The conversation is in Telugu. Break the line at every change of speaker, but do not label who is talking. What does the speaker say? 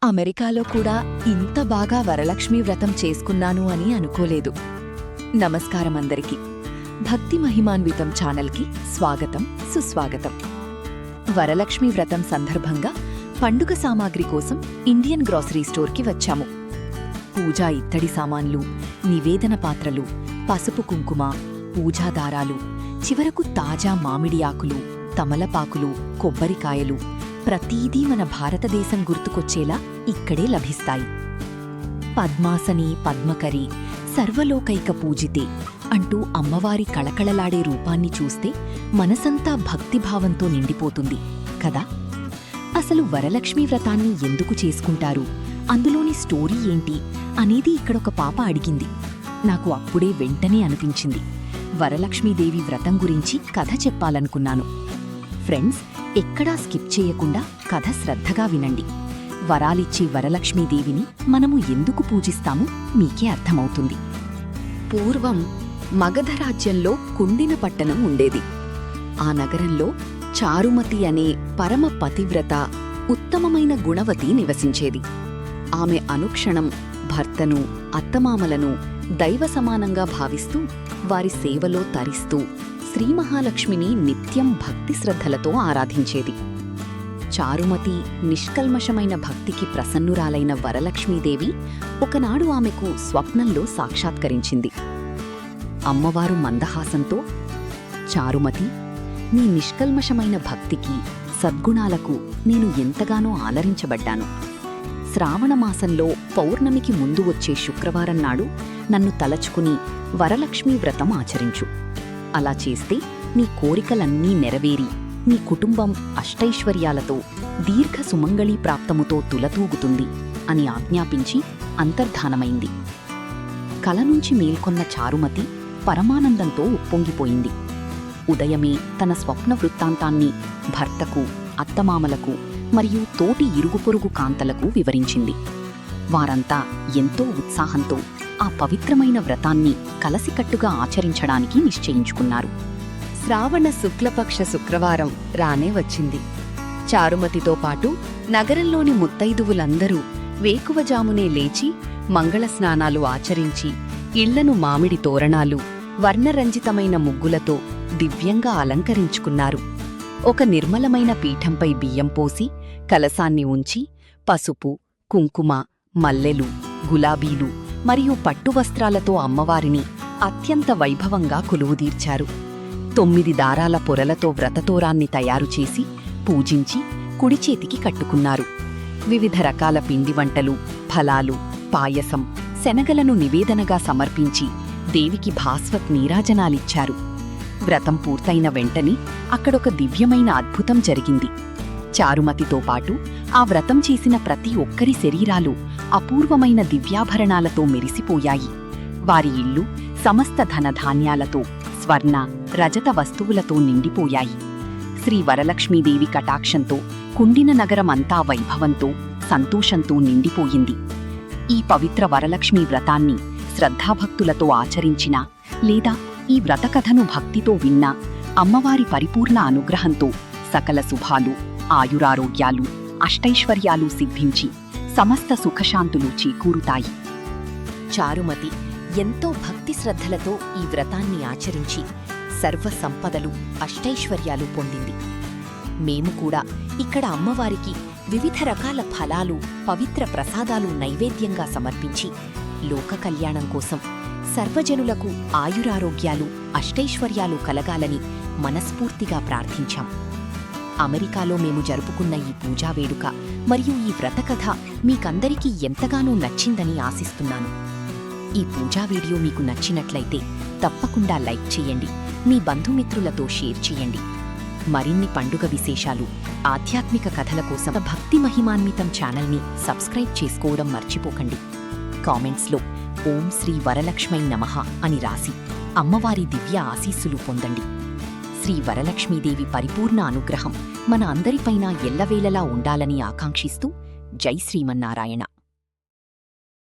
అమెరికాలో కూడా ఇంత బాగా వరలక్ష్మీ వ్రతం చేసుకున్నాను అని అనుకోలేదు. నమస్కారం అందరికీ. భక్తి మహిమాన్వితం ఛానల్కి స్వాగతం, సుస్వాగతం. వరలక్ష్మీ వ్రతం సందర్భంగా పండుగ సామాగ్రి కోసం ఇండియన్ గ్రాసరీ స్టోర్కి వచ్చాము. పూజా ఇత్తడి సామాన్లు, నివేదన పాత్రలు, పసుపు కుంకుమ, పూజాదారాలు, చివరకు తాజా మామిడి ఆకులు, తమలపాకులు, కొబ్బరికాయలు, ప్రతీదీ మన భారతదేశం గుర్తుకొచ్చేలా ఇక్కడే లభిస్తాయి. పద్మాసని పద్మకరి సర్వలోకైక పూజితే అంటూ అమ్మవారి కళకళలాడే రూపాన్ని చూస్తే మనసంతా భక్తిభావంతో నిండిపోతుంది కదా. అసలు వరలక్ష్మీ వ్రతాన్ని ఎందుకు చేసుకుంటారు, అందులోని స్టోరీ ఏంటి అనేది ఇక్కడొక పాప అడిగింది. నాకు అప్పుడే వెంటనే అనిపించింది, వరలక్ష్మీదేవి వ్రతం గురించి కథ చెప్పాలనుకున్నాను. ఫ్రెండ్స్, ఎక్కడా స్కిప్ చేయకుండా కథ శ్రద్ధగా వినండి. వరాలిచ్చే వరలక్ష్మీదేవిని మనము ఎందుకు పూజిస్తామో మీకే అర్థమవుతుంది. పూర్వం మగధ రాజ్యంలో కుండిన పట్టణం ఉండేది. ఆ నగరంలో చారుమతి అనే పరమ పతివ్రత, ఉత్తమమైన గుణవతి నివసించేది. ఆమె అనుక్షణం భర్తను, అత్తమామలను దైవ సమానంగా భావిస్తూ వారి సేవలో తరిస్తూ శ్రీమహాలక్ష్మిని నిత్యం భక్తి శ్రద్ధలతో ఆరాధించేది. చారుమతి నిష్కల్మషమైన భక్తికి ప్రసన్నురాలైన వరలక్ష్మీదేవి ఒకనాడు ఆమెకు స్వప్నంలో సాక్షాత్కరించింది. అమ్మవారు మందహాసంతో, చారుమతి, నీ నిష్కల్మషమైన భక్తికి, సద్గుణాలకు నేను ఎంతగానో ఆలరించబడ్డాను. శ్రావణమాసంలో పౌర్ణమికి ముందు వచ్చే శుక్రవారం నాడు నన్ను తలచుకుని వరలక్ష్మీ వ్రతం ఆచరించు. అలా చేస్తే నీ కోరికలన్నీ నెరవేరి నీ కుటుంబం అష్టైశ్వర్యాలతో దీర్ఘ సుమంగళీ ప్రాప్తముతో తులతూగుతుంది అని ఆజ్ఞాపించి అంతర్ధానమైంది. కల నుంచి మేల్కొన్న చారుమతి పరమానందంతో ఉప్పొంగిపోయింది. ఉదయమే తన స్వప్న వృత్తాంతాన్ని భర్తకు, అత్తమామలకు మరియు తోటి ఇరుగుపొరుగు కాంతలకు వివరించింది. వారంతా ఎంతో ఉత్సాహంతో ఆ పవిత్రమైన వ్రతాన్ని కలసికట్టుగా ఆచరించడానికి నిశ్చయించుకున్నారు. శ్రావణ శుక్లపక్ష శుక్రవారం రానే వచ్చింది. చారుమతితో పాటు నగరంలోని ముత్తైదువులందరూ వేకువజామునే లేచి మంగళస్నానాలు ఆచరించి ఇళ్లను మామిడి తోరణాలు, వర్ణరంజితమైన ముగ్గులతో దివ్యంగా అలంకరించుకున్నారు. ఒక నిర్మలమైన పీఠంపై బియ్యం పోసి కలసాన్ని ఉంచి పసుపు, కుంకుమ, మల్లెలు, గులాబీలు మరియు పట్టువస్త్రాలతో అమ్మవారిని అత్యంత వైభవంగా కొలువుదీర్చారు. 9 దారాల పొరలతో వ్రతతోరాన్ని తయారుచేసి పూజించి కుడిచేతికి కట్టుకున్నారు. వివిధ రకాల పిండి వంటలు, ఫలాలు, పాయసం, శనగలను నివేదనగా సమర్పించి దేవికి భాస్వత్ నీరాజనాలిచ్చారు. వ్రతం పూర్తయిన వెంటనే అక్కడొక దివ్యమైన అద్భుతం జరిగింది. చారుమతితో పాటు ఆ వ్రతం చేసిన ప్రతి ఒక్కరి శరీరాలు అపూర్వమైన దివ్యాభరణాలతో మెరిసిపోయాయి. వారి ఇళ్ళు సమస్త ధనధాన్యాలతో, స్వర్ణ, రజత వస్తువులతో నిండిపోయాయి. శ్రీ వరలక్ష్మీదేవి కటాక్షంతో కుండిన నగరమంతా వైభవంతో, సంతోషంతో నిండిపోయింది. ఈ పవిత్ర వరలక్ష్మీ వ్రతాన్ని శ్రద్ధాభక్తులతో ఆచరించినా లేదా ఈ వ్రతకథను భక్తితో విన్నా అమ్మవారి పరిపూర్ణ అనుగ్రహంతో సకల శుభాలు, ఆయురారోగ్యాలు, అష్టైశ్వర్యాలు సిద్ధించి సమస్త సుఖశాంతులు చేకూరుతాయి. చారుమతి ఎంతో భక్తి శ్రద్ధలతో ఈ వ్రతాన్ని ఆచరించి సర్వ సంపదలు, అష్టైశ్వర్యాలు పొందింది. మేము కూడా ఇక్కడ అమ్మవారికి వివిధ రకాల ఫలాలు, పవిత్ర ప్రసాదాలు నైవేద్యంగా సమర్పించి లోక కళ్యాణం కోసం సర్వజనులకు ఆయురారోగ్యాలు, అష్టైశ్వర్యాలు కలగాలని మనస్ఫూర్తిగా ప్రార్థించాం. అమెరికాలో మేము జరుపుకున్న ఈ పూజా వేడుక మరియు ఈ వ్రతకథ మీకందరికీ ఎంతగానో నచ్చిందని ఆశిస్తున్నాను. ఈ పూజా వీడియో మీకు నచ్చినట్లయితే తప్పకుండా లైక్ చేయండి, మీ బంధుమిత్రులతో షేర్ చేయండి. మరిన్ని పండుగ విశేషాలు, ఆధ్యాత్మిక కథల కోసం భక్తి మహిమాన్వితం ఛానల్ని సబ్స్క్రైబ్ చేసుకోవడం మర్చిపోకండి. కామెంట్స్లో ఓం శ్రీ వరలక్ష్మై నమః అని రాసి అమ్మవారి దివ్య ఆశీస్సులు పొందండి. శ్రీ వరలక్ష్మీదేవి పరిపూర్ణ అనుగ్రహం మన అందరిపైనా ఎల్లవేళలా ఉండాలని ఆకాంక్షిస్తూ జై శ్రీమన్నారాయణ.